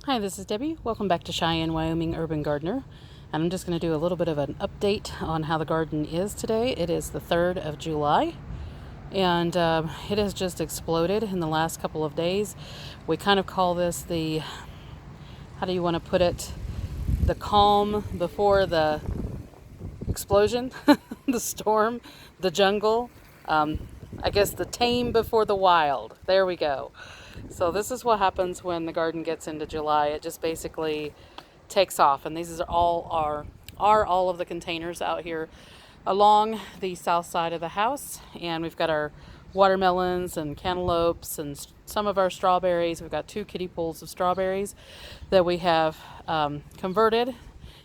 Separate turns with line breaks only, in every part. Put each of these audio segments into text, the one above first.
Hi, this is Debbie. Welcome back to Cheyenne, Wyoming Urban Gardener. And I'm just going to do a little bit of an update on how the garden is today. It is the 3rd of July, and it has just exploded in the last couple of days. We kind of call this the, how do you want to put it, the calm before the explosion, the storm, the jungle. I guess the tame before the wild. There we go. So this is what happens when the garden gets into July. It just basically takes off, and these are all of the containers out here along the south side of the house. And we've got our watermelons and cantaloupes and some of our strawberries. We've got 2 kiddie pools of strawberries that we have converted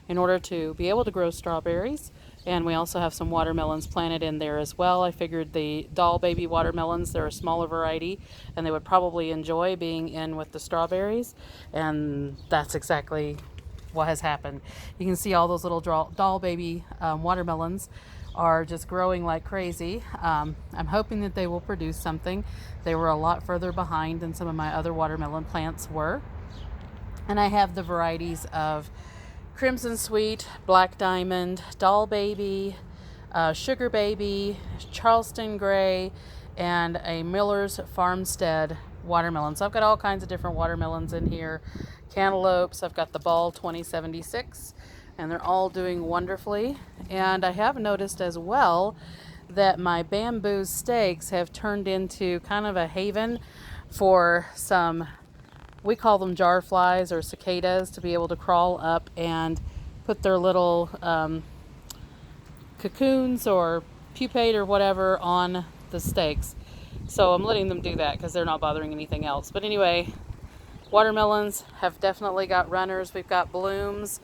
in order to be able to grow strawberries. And we also have some watermelons planted in there as well. I figured the doll baby watermelons, they're a smaller variety, and they would probably enjoy being in with the strawberries. And that's exactly what has happened. You can see all those little doll baby watermelons are just growing like crazy. I'm hoping that they will produce something. They were a lot further behind than some of my other watermelon plants were. And I have the varieties of Crimson Sweet, Black Diamond, Doll Baby, Sugar Baby, Charleston Gray, and a Miller's Farmstead watermelon. So I've got all kinds of different watermelons in here. Cantaloupes, I've got the Ball 2076, and they're all doing wonderfully. And I have noticed as well that my bamboo stakes have turned into kind of a haven for some, we call them jar flies or cicadas, to be able to crawl up and put their little cocoons or pupate or whatever on the stakes. So I'm letting them do that because they're not bothering anything else. But anyway, watermelons have definitely got runners. We've got blooms.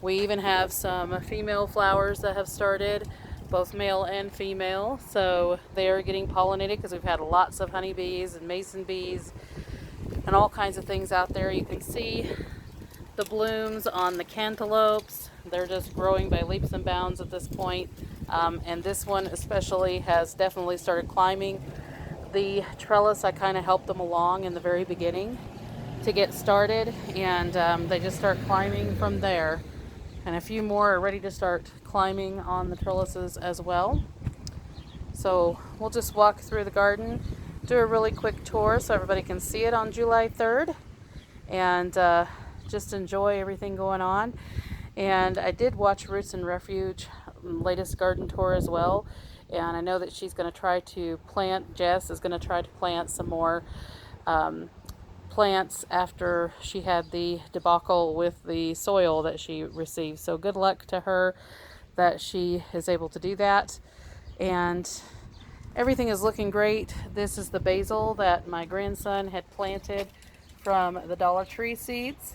We even have some female flowers that have started, both male and female. So they are getting pollinated because we've had lots of honeybees and mason bees and all kinds of things out there. You can see the blooms on the cantaloupes. They're just growing by leaps and bounds at this point. And this one especially has definitely started climbing the trellis. I kind of helped them along in the very beginning to get started, and they just start climbing from there. And a few more are ready to start climbing on the trellises as well. So we'll just walk through the garden, do a really quick tour so everybody can see it on July 3rd, and just enjoy everything going on. And I did watch Roots and Refuge latest garden tour as well, and I know that she's going to try to plant, Jess is going to try to plant some more plants after she had the debacle with the soil that she received. So good luck to her that she is able to do that. And everything is looking great. This is the basil that my grandson had planted from the Dollar Tree seeds,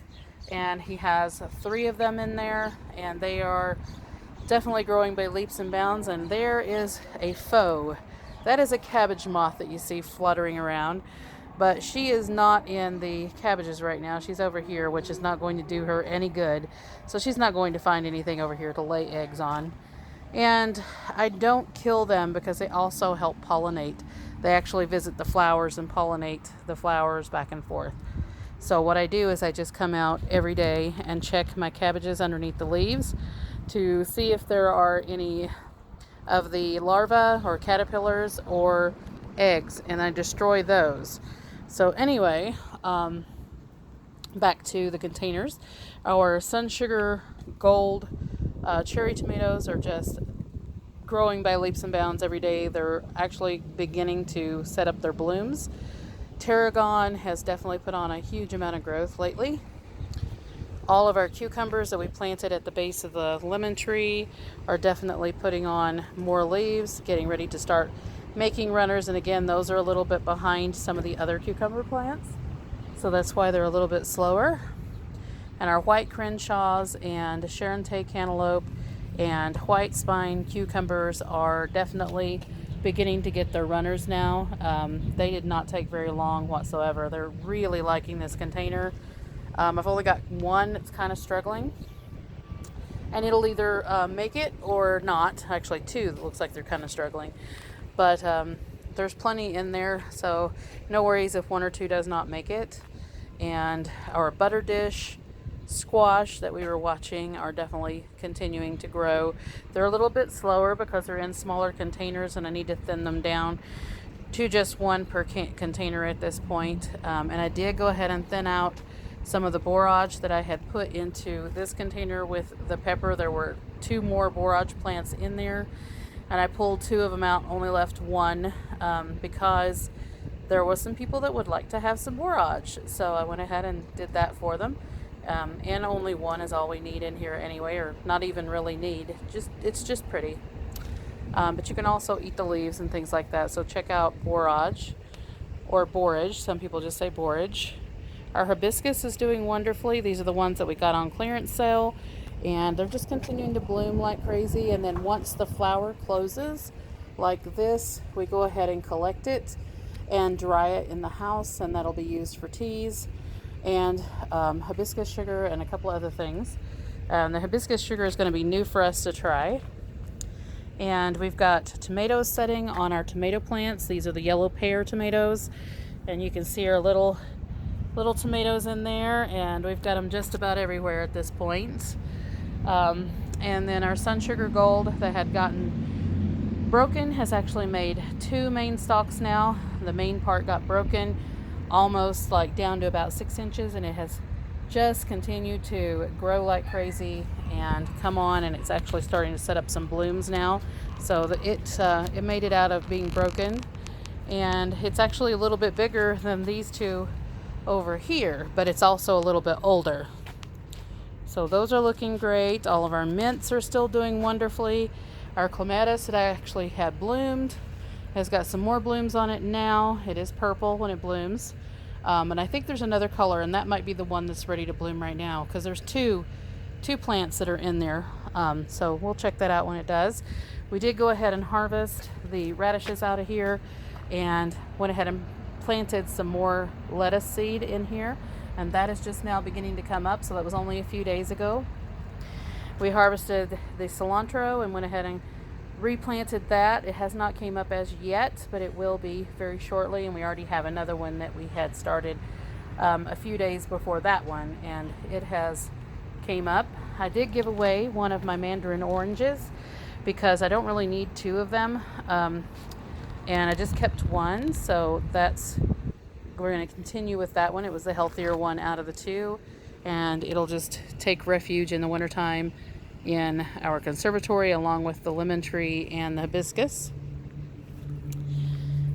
and he has 3 of them in there, and they are definitely growing by leaps and bounds. And there is a foe. That is a cabbage moth that you see fluttering around, but she is not in the cabbages right now. She's over here, which is not going to do her any good. So she's not going to find anything over here to lay eggs on. And I don't kill them because they also help pollinate. They actually visit the flowers and pollinate the flowers back and forth. So what I do is I just come out every day and check my cabbages underneath the leaves to see if there are any of the larvae or caterpillars or eggs, and I destroy those. So anyway, back to the containers. Our Sun Sugar Gold cherry tomatoes are just growing by leaps and bounds every day. They're actually beginning to set up their blooms. Tarragon has definitely put on a huge amount of growth lately. All of our cucumbers that we planted at the base of the lemon tree are definitely putting on more leaves, getting ready to start making runners. And again, those are a little bit behind some of the other cucumber plants, so that's why they're a little bit slower. And our white Crenshaws and Sharonte cantaloupe and white spine cucumbers are definitely beginning to get their runners now. They did not take very long whatsoever. They're really liking this container. I've only got one that's kind of struggling, and it'll either make it or not. Actually 2 that looks like they're kind of struggling, but there's plenty in there, so no worries if 1 or 2 does not make it. and our butter dish squash that we were watching are definitely continuing to grow. They're a little bit slower because they're in smaller containers, and I need to thin them down to just one per container at this point. And I did go ahead and thin out some of the borage that I had put into this container with the pepper. There were 2 more borage plants in there, and I pulled 2 of them out, only left 1, because there was some people that would like to have some borage. So I went ahead and did that for them. And only 1 is all we need in here anyway, or not even really need. It's just pretty. But you can also eat the leaves and things like that. So check out borage, or borage. Some people just say borage. Our hibiscus is doing wonderfully. These are the ones that we got on clearance sale, and they're just continuing to bloom like crazy. And then once the flower closes like this, we go ahead and collect it and dry it in the house, and that'll be used for teas and hibiscus sugar and a couple other things. The hibiscus sugar is going to be new for us to try. And we've got tomatoes setting on our tomato plants. These are the yellow pear tomatoes, and you can see our little tomatoes in there, and we've got them just about everywhere at this point. And then our sun sugar gold that had gotten broken has actually made 2 main stalks now. The main part got broken almost like down to about 6 inches, and it has just continued to grow like crazy and come on, and it's actually starting to set up some blooms now. So that it made it out of being broken, and it's actually a little bit bigger than these 2 over here, but it's also a little bit older. So those are looking great. All of our mints are still doing wonderfully. Our clematis that I actually had bloomed has got some more blooms on it now. It is purple when it blooms. And I think there's another color, and that might be the one that's ready to bloom right now, because there's two plants that are in there. So we'll check that out when it does. We did go ahead and harvest the radishes out of here, and went ahead and planted some more lettuce seed in here, and that is just now beginning to come up. So that was only a few days ago. We harvested the cilantro and went ahead and replanted that. It has not came up as yet, but it will be very shortly, and we already have another one that we had started a few days before that one, and it has came up. I did give away one of my mandarin oranges because I don't really need 2 of them, and I just kept 1, so we're going to continue with that one. It was the healthier one out of the 2, and it'll just take refuge in the wintertime in our conservatory, along with the lemon tree and the hibiscus.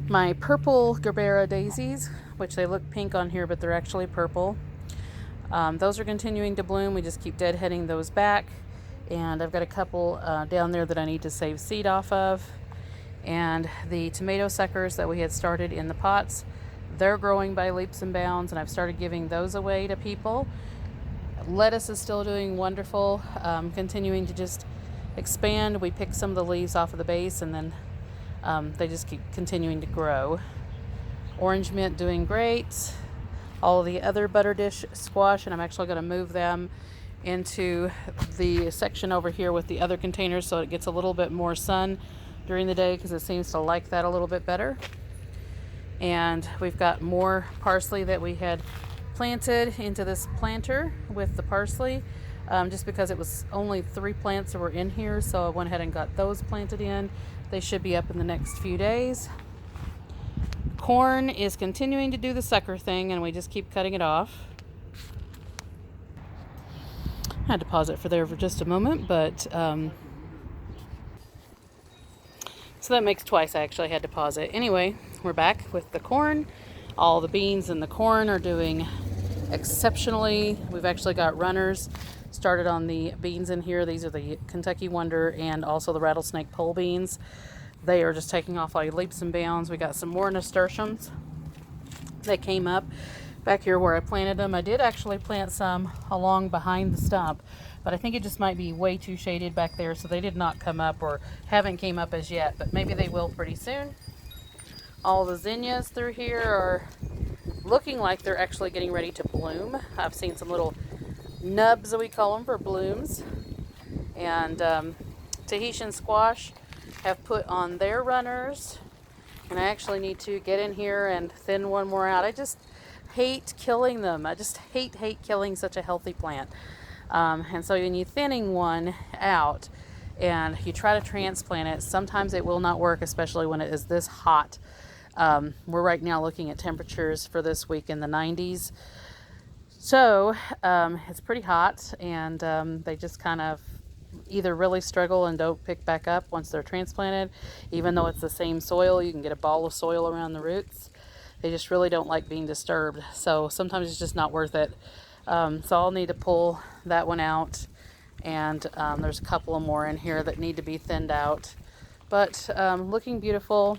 My purple Gerbera daisies, which they look pink on here, but they're actually purple. Those are continuing to bloom. We just keep deadheading those back, and I've got a couple down there that I need to save seed off of. And the tomato suckers that we had started in the pots, they're growing by leaps and bounds, and I've started giving those away to people. Lettuce is still doing wonderful, continuing to just expand. We pick some of the leaves off of the base, and then they just keep continuing to grow. Orange mint doing great. All of the other butter dish squash, and I'm actually going to move them into the section over here with the other containers so it gets a little bit more sun during the day, because it seems to like that a little bit better. And we've got more parsley that we had planted into this planter with the parsley, just because it was only 3 plants that were in here, so I went ahead and got those planted in. They should be up in the next few days. Corn is continuing to do the sucker thing, and we just keep cutting it off. I had to pause it for just a moment, but so that makes twice I actually had to pause it. Anyway, we're back with the corn. All the beans and the corn are doing exceptionally. We've actually got runners started on the beans in here. These are the Kentucky Wonder and also the rattlesnake pole beans. They are just taking off like leaps and bounds. We got some more nasturtiums that came up back here where I planted them. I did actually plant some along behind the stump, but I think it just might be way too shaded back there, so they did not come up, or haven't came up as yet, but maybe they will pretty soon. All the zinnias through here are looking like they're actually getting ready to bloom. I've seen some little nubs, that we call them, for blooms. And Tahitian squash have put on their runners, and I actually need to get in here and thin one more out. I just hate killing them. I just hate killing such a healthy plant. And so when you're thinning one out and you try to transplant it, sometimes it will not work, especially when it is this hot. We're right now looking at temperatures for this week in the 90s. So it's pretty hot, and they just kind of either really struggle and don't pick back up once they're transplanted. Even though it's the same soil, you can get a ball of soil around the roots. They just really don't like being disturbed. So sometimes it's just not worth it. So I'll need to pull that one out, and there's a couple of more in here that need to be thinned out. But looking beautiful.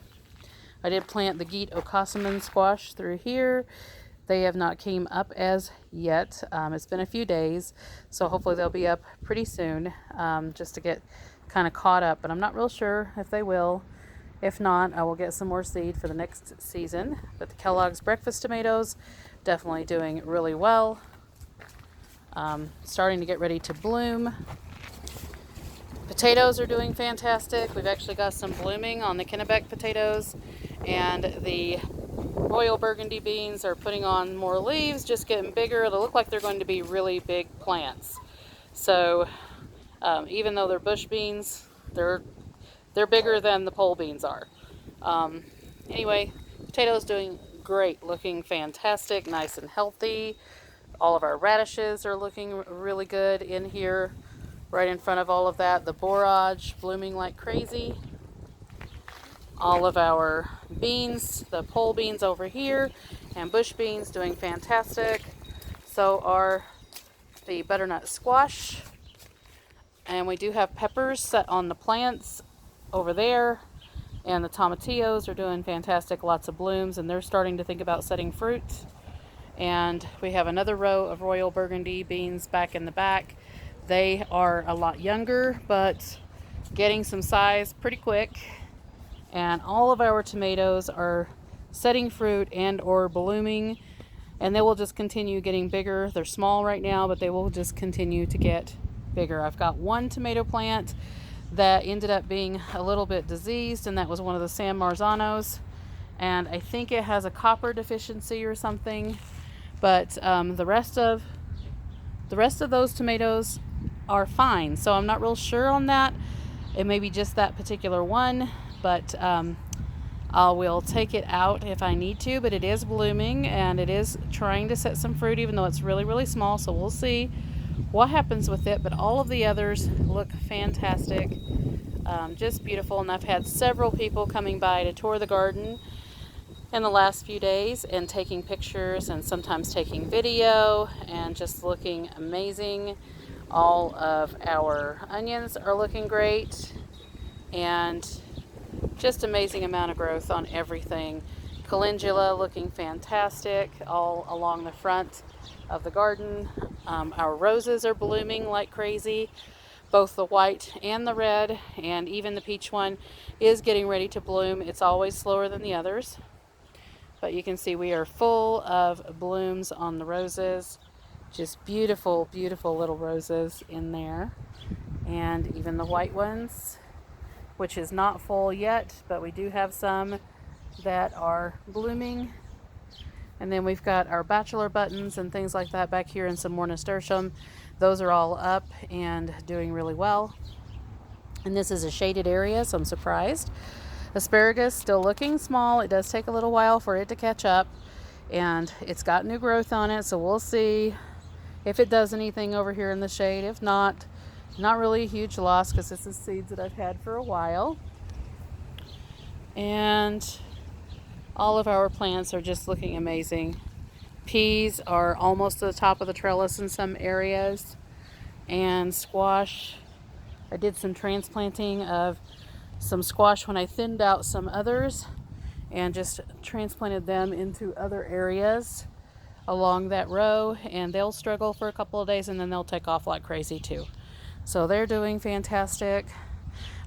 I did plant the Geet Okossaman squash through here. They have not came up as yet. It's been a few days, so hopefully they'll be up pretty soon, just to get kind of caught up. But I'm not real sure if they will. If not, I will get some more seed for the next season. But the Kellogg's breakfast tomatoes, definitely doing really well. Starting to get ready to bloom. Potatoes are doing fantastic. We've actually got some blooming on the Kennebec potatoes, and the Royal Burgundy beans are putting on more leaves, just getting bigger. They look like they're going to be really big plants. So even though they're bush beans, they're bigger than the pole beans are. Anyway, potatoes doing great, looking fantastic, nice and healthy. All of our radishes are looking really good in here. Right in front of all of that, the borage blooming like crazy. All of our beans, the pole beans over here, and bush beans doing fantastic. So are the butternut squash. And we do have peppers set on the plants over there. And the tomatillos are doing fantastic, lots of blooms, and they're starting to think about setting fruit. And we have another row of Royal Burgundy beans back in the back. They are a lot younger, but getting some size pretty quick. And all of our tomatoes are setting fruit and or blooming, and they will just continue getting bigger. They're small right now, but they will just continue to get bigger. I've got one tomato plant that ended up being a little bit diseased, and that was one of the San Marzanos, and I think it has a copper deficiency or something. But the rest of those tomatoes are fine, so I'm not real sure on that. It may be just that particular one, but I will take it out if I need to. But it is blooming, and it is trying to set some fruit, even though it's really, really small. So we'll see what happens with it. But all of the others look fantastic, just beautiful. And I've had several people coming by to tour the garden in the last few days and taking pictures and sometimes taking video, and just looking amazing. All of our onions are looking great, and just amazing amount of growth on everything. Calendula looking fantastic all along the front of the garden. Our roses are blooming like crazy, both the white and the red, and even the peach one is getting ready to bloom. It's always slower than the others, but you can see we are full of blooms on the roses. Just beautiful, beautiful little roses in there. And even the white ones, which is not full yet, but we do have some that are blooming. And then we've got our bachelor buttons and things like that back here, and some more nasturtium. Those are all up and doing really well. And this is a shaded area, so I'm surprised. Asparagus still looking small. It does take a little while for it to catch up, and it's got new growth on it, so we'll see if it does anything over here in the shade. If not, not really a huge loss, because this is seeds that I've had for a while. And all of our plants are just looking amazing. Peas are almost to the top of the trellis in some areas. And squash, I did some transplanting of some squash when I thinned out some others, and just transplanted them into other areas along that row, and they'll struggle for a couple of days, and then they'll take off like crazy too. So they're doing fantastic.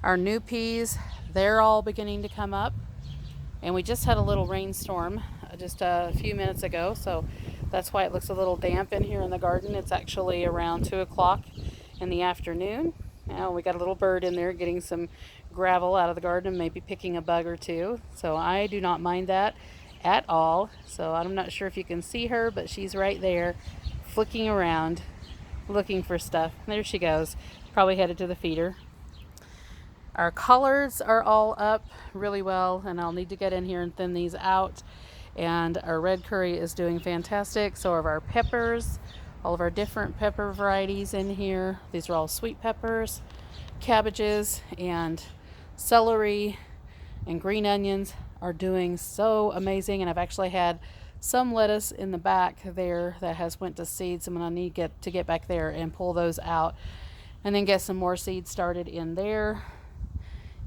Our new peas, they're all beginning to come up, and we just had a little rainstorm just a few minutes ago, so that's why it looks a little damp in here in the garden. It's actually around 2 o'clock in the afternoon. Now we got a little bird in there getting some gravel out of the garden, maybe picking a bug or two, so I do not mind that. at all. So I'm not sure if you can see her, but she's right there flicking around looking for stuff. There she goes, probably headed to the feeder. Our collards are all up really well, and I'll need to get in here and thin these out. And our red curry is doing fantastic. So are our peppers, all of our different pepper varieties in here. These are all sweet peppers, cabbages, and celery, and green onions are doing so amazing. And I've actually had some lettuce in the back there that has went to seed, so I'm gonna need to get back there and pull those out and then get some more seeds started in there.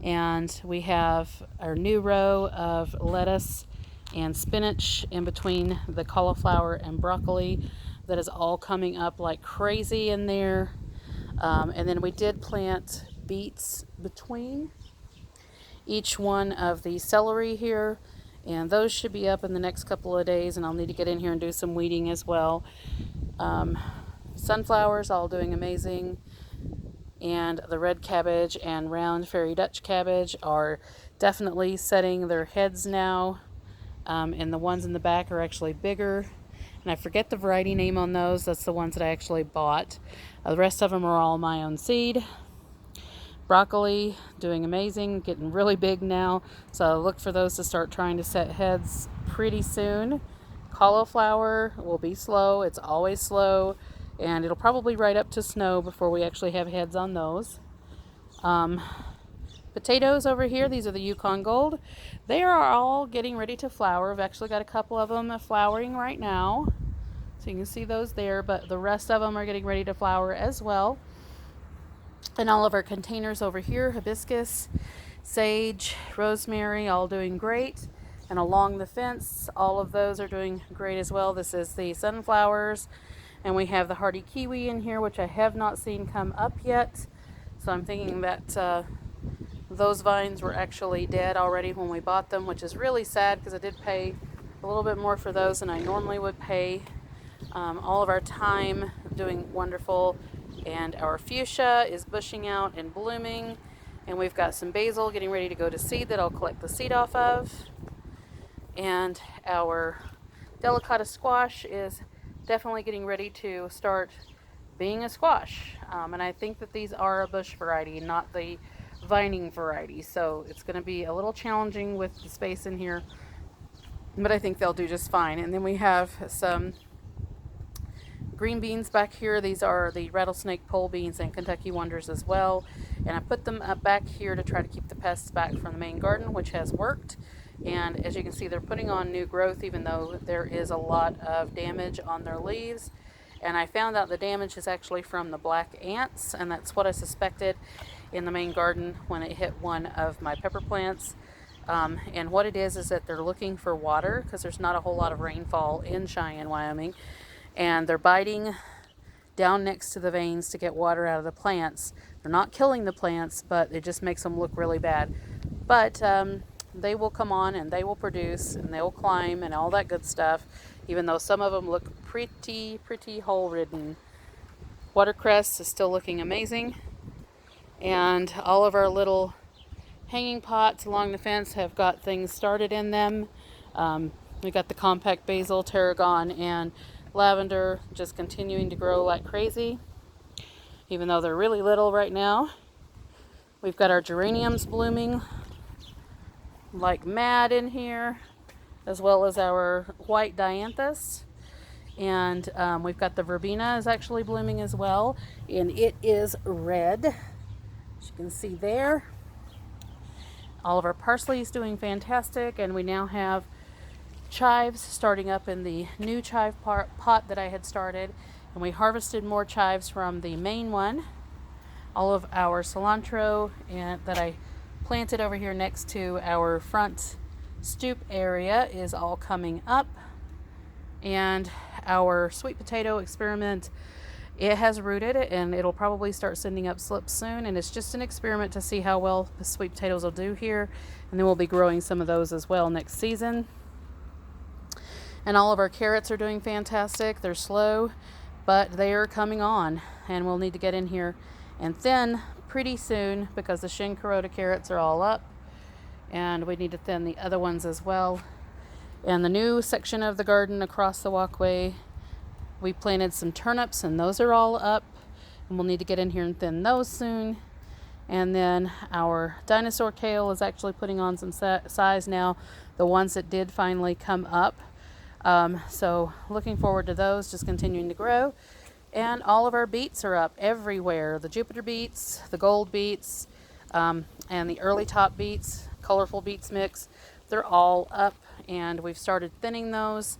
And we have our new row of lettuce and spinach in between the cauliflower and broccoli that is all coming up like crazy in there. And then we did plant beets between each one of the celery here, and those should be up in the next couple of days, and I'll need to get in here and do some weeding as well. Sunflowers all doing amazing, and the red cabbage and round fairy Dutch cabbage are definitely setting their heads now, and the ones in the back are actually bigger, and I forget the variety name on those. That's the ones that I actually bought. The rest of them are all my own seed. Broccoli doing amazing, getting really big now, so look for those to start trying to set heads pretty soon. Cauliflower will be slow, it's always slow, and it'll probably right up to snow before we actually have heads on those. Potatoes over here, these are the Yukon Gold. They are all getting ready to flower. I've actually got a couple of them flowering right now, so you can see those there, but the rest of them are getting ready to flower as well. And all of our containers over here, hibiscus, sage, rosemary, all doing great. And along the fence, all of those are doing great as well. This is the sunflowers, and we have the hardy kiwi in here, which I have not seen come up yet. So I'm thinking that those vines were actually dead already when we bought them, which is really sad because I did pay a little bit more for those than I normally would pay. All of our thyme doing wonderful. And our fuchsia is bushing out and blooming, and we've got some basil getting ready to go to seed that I'll collect the seed off of. And our delicata squash is definitely getting ready to start being a squash, and I think that these are a bush variety, not the vining variety, so it's going to be a little challenging with the space in here, but I think they'll do just fine. And then we have some green beans back here. These are the rattlesnake pole beans and Kentucky Wonders as well. And I put them up back here to try to keep the pests back from the main garden, which has worked. And as you can see, they're putting on new growth, even though there is a lot of damage on their leaves. And I found out the damage is actually from the black ants, and that's what I suspected in the main garden when it hit one of my pepper plants. And what it is that they're looking for water because there's not a whole lot of rainfall in Cheyenne, Wyoming. And they're biting down next to the veins to get water out of the plants. They're not killing the plants, but it just makes them look really bad. But they will come on and they will produce and they will climb and all that good stuff, even though some of them look pretty hole-ridden. Watercress is still looking amazing. And all of our little hanging pots along the fence have got things started in them. We got the compact basil, tarragon, and lavender just continuing to grow like crazy, even though they're really little right now. We've got our geraniums blooming like mad in here, as well as our white dianthus. And we've got the verbena is actually blooming as well, and it is red, as you can see there. All of our parsley is doing fantastic, and we now have chives starting up in the new chive pot that I had started, and we harvested more chives from the main one. All of our cilantro that I planted over here next to our front stoop area is all coming up, and our sweet potato experiment, it has rooted and it'll probably start sending up slips soon, and it's just an experiment to see how well the sweet potatoes will do here, and then we'll be growing some of those as well next season. And all of our carrots are doing fantastic. They're slow, but they are coming on, and we'll need to get in here and thin pretty soon because the Shin Carota carrots are all up, and we need to thin the other ones as well. And the new section of the garden across the walkway, we planted some turnips, and those are all up, and we'll need to get in here and thin those soon. And then our dinosaur kale is actually putting on some size now, the ones that did finally come up. So looking forward to those just continuing to grow. And all of our beets are up everywhere. The Jupiter beets, the gold beets, and the early top beets, colorful beets mix, they're all up, and we've started thinning those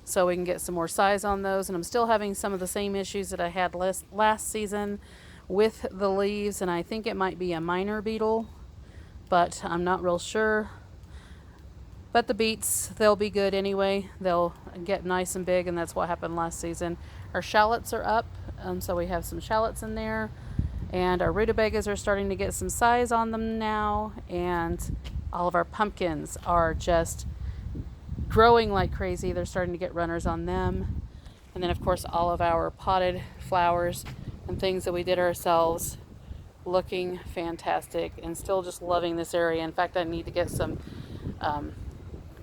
so we can get some more size on those. And I'm still having some of the same issues that I had last season with the leaves, and I think it might be a minor beetle, but I'm not real sure. But the beets, they'll be good anyway. They'll get nice and big, and that's what happened last season. Our shallots are up, so we have some shallots in there. And our rutabagas are starting to get some size on them now. And all of our pumpkins are just growing like crazy. They're starting to get runners on them. And then, of course, all of our potted flowers and things that we did ourselves, looking fantastic, and still just loving this area. In fact, I need to get some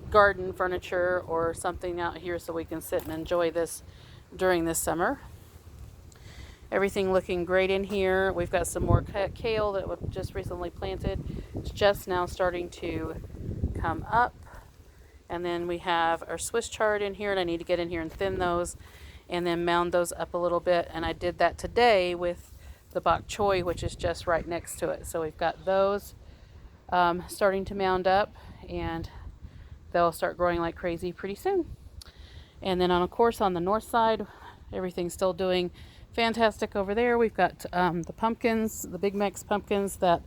garden furniture or something out here so we can sit and enjoy this during this summer. Everything looking great in here. We've got some more kale that was just recently planted. It's just now starting to come up. And then we have our Swiss chard in here, and I need to get in here and thin those and then mound those up a little bit. And I did that today with the bok choy, which is just right next to it. So we've got those starting to mound up, and they'll start growing like crazy pretty soon. And then of course on the north side, everything's still doing fantastic over there. We've got the pumpkins, the Big Mex pumpkins that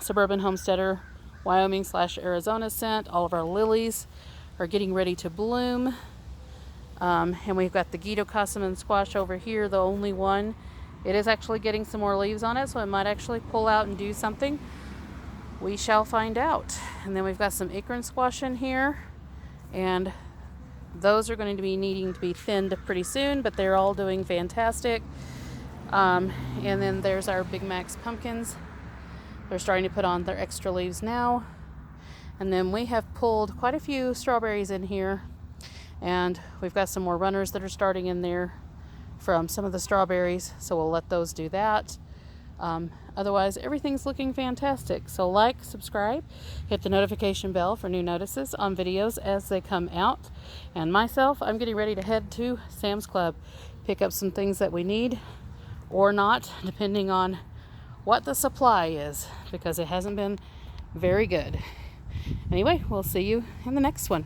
Suburban Homesteader Wyoming / Arizona sent. All of our lilies are getting ready to bloom. And we've got the Guido Cassaman squash over here, the only one. It is actually getting some more leaves on it, so it might actually pull out and do something. We shall find out. And then we've got some acorn squash in here, and those are going to be needing to be thinned pretty soon, but they're all doing fantastic. And then there's our Big Max pumpkins. They're starting to put on their extra leaves now. And then we have pulled quite a few strawberries in here, and we've got some more runners that are starting in there from some of the strawberries, so we'll let those do that. Otherwise, everything's looking fantastic. So like, subscribe, hit the notification bell for new notices on videos as they come out. And myself, I'm getting ready to head to Sam's Club, pick up some things that we need or not, depending on what the supply is, because it hasn't been very good. Anyway, we'll see you in the next one.